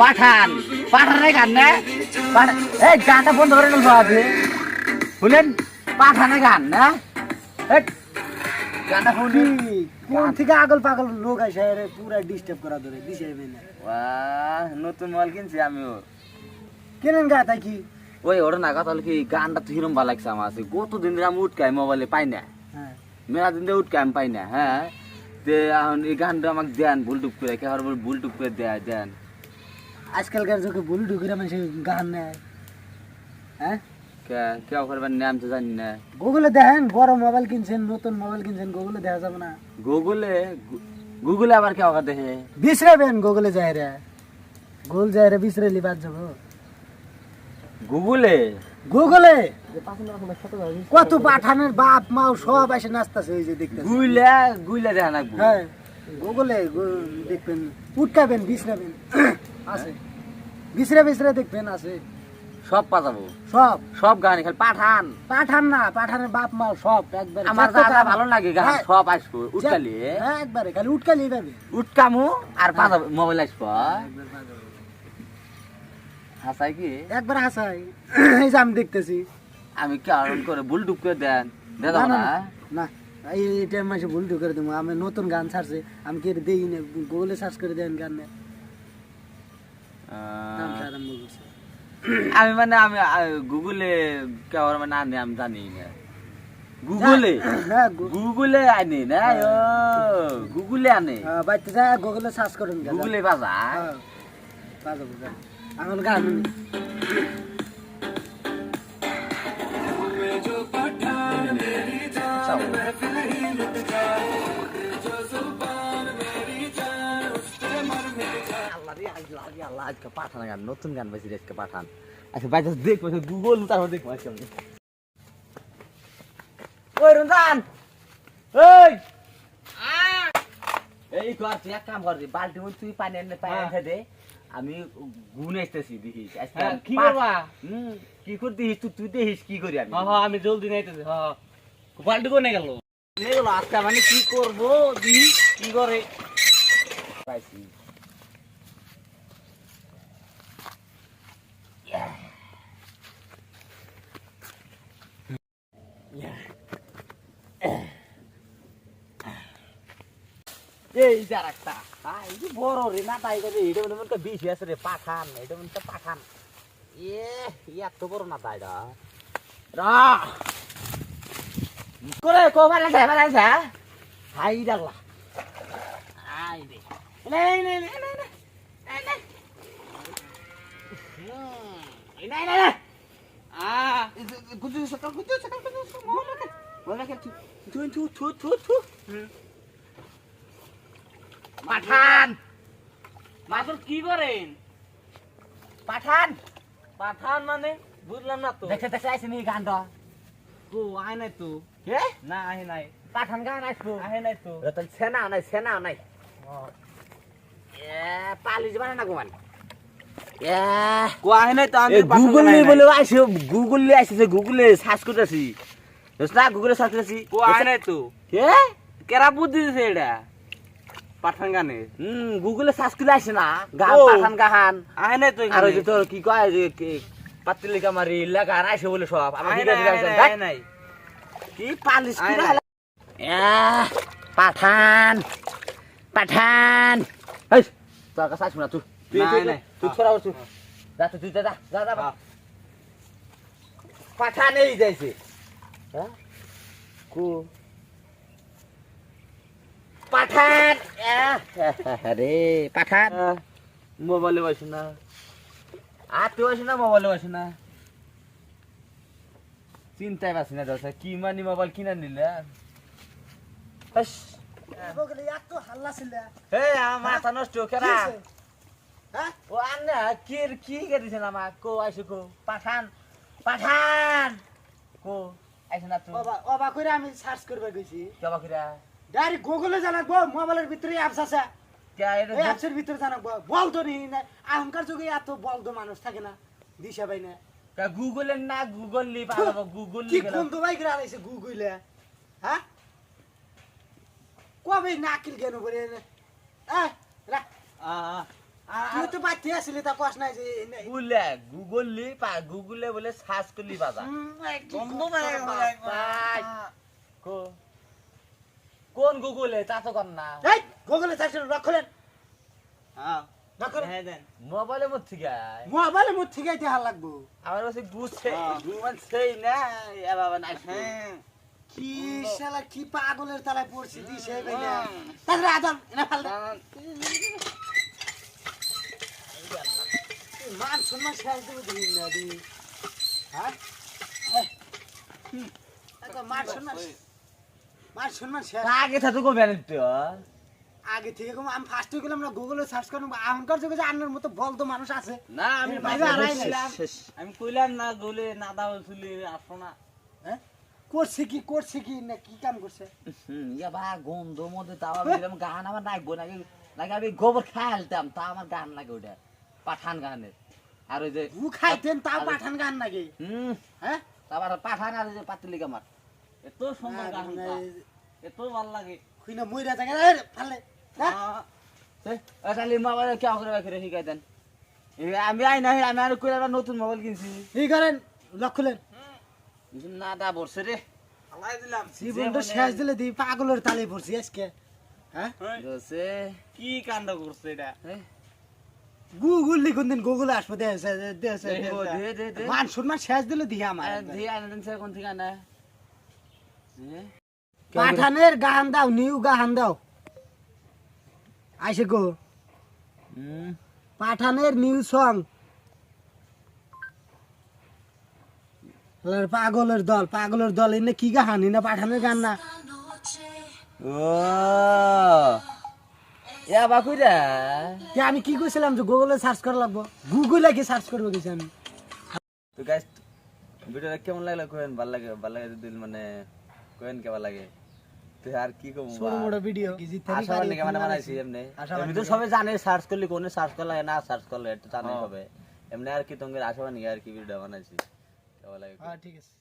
পাঠান পাঠানের গান না এই গানটা বন্ধ করে নেবো আপনি শুনেন পাঠানের গান না গানটা শুনি কোন থেকে আগল পাগল লোক আসে রে পুরা ডিস্টার্ব করা ধরে দিছে না নতুন মোবাইল কিনছি আমিও কেনেন গা তাই কি ওই ওর না কথা হলো কি গানটা তো হিরম ভালো লাগছে আমার কতদিন ধরে আমি উঠকাই মোবাইলে পাই না হ্যাঁ মেলা দিন ধরে উঠকাই আমি পাই না হ্যাঁ তে এখন এই গানটা আমাকে দেন ভুল টুক করে কে ভুল টুক করে দেন আজকালকার যুগে ভুল ঢুকিরা মানুষ গান নেয় হ্যাঁ কেউ করবেন নাম তো জানি না গুগলে দেখেন বড় মোবাইল কিনছেন নতুন মোবাইল কিনছেন গুগলে দেখা যাবে না গুগলে আবার কেউ দেখে বিসরাবেন গুগলে যায় রে গুগল যায় রে বিসরাইলি বাদ যাব গুগলে কত পাঠানের বাপ মাও সব এসে নাচতেছে ওই যে দেখতেছেন গুইলা দেখা না হ্যাঁ গুগলে দেখবেন উটকাবেন বিসরাবেন আছে বিসরা দেখবেন আছে সব পাঠাবো সব গান খালি পাঠান না পাঠানের বাপ মাও সব একবার আমার যা ভালো লাগে গান সব আসবো উঠকালি হ্যাঁ একবারে খালি উটকালি পাবে উঠকামু আর পাঠাবো মোবাইল আসবো হাসাই কি একবার হাসাই এই যে আমি দেখতেছি আমি কারণ করে ভুল টুক করে দেন দাদা না না এইটা মাসে ভুল করে দেবো আমি নতুন গান ছাড়ছে আমি কি দেই না গুগলে সার্চ করে দেন গান আমি মানে আমি গুগলে কেউ মানে আনি আমি জানি না গুগলে আনি না গুগলে আনে বাইতে যা গুগলে সার্চ করেন গুগলে বাজা আমার গান পাঠান গান নতুন গান বেশি আজকে পাঠান আচ্ছা বাইরে দেখবো গুগল তারপর দেখবো আজকে আমি ওই রঞ্জান এই কর তুই এক কাম করবি বালতি তুই পানি এনে পানি দে আমি গুণ আসতেছি দেখিস কি করবা কি করে দেখিস তুই দেখিস কি করি আমি আমি জলদি নাইতেছি বাল্টি কোনে গেল আজকে মানে কি করবো দিহি কি করে পাইছি এই যার একটা এই যে বড় রে না তাই করে এটা মনে মনে বেশি আছে রে পাঠান এটা মনে পাঠান এত বড় না তাই রা করে কোভার আছে ভালো আছে হাই ডালা আই রে নাই নাই নাই নাই নাই নাই নাই নাই কুচু সকাল থু পাঠান মাসুল কি করেন পাঠান মানে বুঝলাম না তো দেখে আইসিনি গানটা তো আয় নাই তো কে না আহে নাই পাঠান গান আসবো আহে নাই তো রতন সেনা নাই পালিশ বানা না গোমান কো আহে নাই তো আমি গুগলে বলে আইছে গুগলে আইছে গুগলে সার্চ করতেছি না গুগলে সার্চ করতেছি কো আহে নাই তো কে কেরা বুদ্ধি দিছে এটা পাঠান গানে গুগলে সার্চ করে আইছে না গান পাঠান গান আহে নাই তো আর ওই যে তোর কি কয় যে পাত্রিকা মারি লেখা আইছে বলে সব আমার আহে নাই কি পালিশ করে পাঠান এই তোর কাছে আসবো না তুই তুই ছড়া তুই যা তুই যা পাঠান এই যাইছে হ্যাঁ কো পাঠান আরে পাঠান মোবাইলে বসে না আর তুই আসে না মোবাইলে আসে না চিন্তায় পাচ্ছি না দোষ কি মানি মোবাইল কিনা নিলে গুগলে এত হাল্লা ছিল হে মাথা নষ্ট কেরা হ্যাঁ ও আন্না কি দিছেন আমার কো আইসো কো পাঠান কো আইসো না তুই অবা করে আমি সার্চ করবে গেছি জবা কইরা ডাইরেক্ট গুগলে জানাবো মোবাইলের ভিতরে অ্যাপস আছে কে এটা এই অ্যাপসের ভিতরে জানাবো বল তো নি না আহংকার যুগে এত বল তো মানুষ থাকে না দিশা পাই না গুগলের না গুগল লি পাবো গুগল কি লি গেল কোন তো ভাই গ্রা আইছে গুগলে হ্যাঁ কবে নাকিল কেন বলে রা বাতি আসলে তা কষ্ট নাই যে গুগলে বলে সার্চ করলি বাজা কোন গুগলে তা তো কর না এই গুগলে সার্চ রাখলেন হ্যাঁ রাখলেন হ্যাঁ দেন মোবাইলের মধ্যে গায় মোবাইলে মুঠ থেকে দেখার লাগবো আমার কাছে গুছে গুমান সেই না এ বাবা না হ্যাঁ কি শালা কি পাগলের তলায় পড়ছি দিছে ভাইয়া তাহলে আদম না ফাল মান সম্মান শেষ দেবো দিন না দি হ্যাঁ মান সম্মান শেষ আগে থাকতো কো ব্যালেন্স তো আগে থেকে কম আমি ফার্স্ট হয়ে গেলাম না গুগলে সার্চ করলাম এখনকার যুগে যে আপনার মতো বলতো মানুষ আছে না আমি বাইরে আড়াই নাই। আমি কইলাম না গলে না দাও চুলি আসো না হ্যাঁ করছে কি না কি কাম করছে ইয়া বা গন্ধ মধ্যে তাও আমি দিলাম গান আমার নাকবো নাকি নাকি আমি গোবর খাইলতাম তা আমার গান লাগে ওটা পাঠান গানের আর ওই যে গু খাইতেন তাও পাঠান গান নাকি হ্যাঁ তারপর পাঠান আর ওই যে পাতিলি কামার এত সুন্দর গান এত ভালো লাগে খুইনা মইরা জায়গা ফালে তাহলে মোবাইল কে করে রাখে শিখাই দেন আমি আই নাই আমি আর কইরা নতুন মোবাইল কিনছি এই করেন লক্ষলেন না দা বর্ষে রে ফালাই দিলাম জীবনটা শেষ দিলে দি পাগলের তালে পড়ছি আজকে হ্যাঁ বসে কি কাণ্ড করছে এটা গুগল লিখুন দিন গুগলে আসবো দেশে দে মান সম্মান শেষ দিলে দি আমার দিয়ে আনেন সে কোন থেকে না পাঠানের গান দাও নিউ গান দাও আইসে গো পাঠানের নিউ সং পাগলের দল এনে কি গান না পাঠানের গান না ও ইয়া বাকুরা তে আমি কি কইছিলাম যে গুগলে সার্চ করা লাগবো গুগলে কি সার্চ করবো গেছি আমি তো গাইস ভিডিওটা কেমন লাগলো কোয়েন ভালো লাগে দিল মানে কোয়েন কেমন লাগে তো আর কি কম ছোট মোটো ভিডিও কি জিতে আশাবাদ নাকি মানে বানাইছি এমনি এমনি তো সবাই জানে সার্চ করলে কোনে সার্চ করলে না সার্চ করলে এটা জানে হবে এমনি আর কি তোমাদের আশাবাদ নাকি আর কি ভিডিও বানাইছি কেমন লাগে হ্যাঁ ঠিক আছে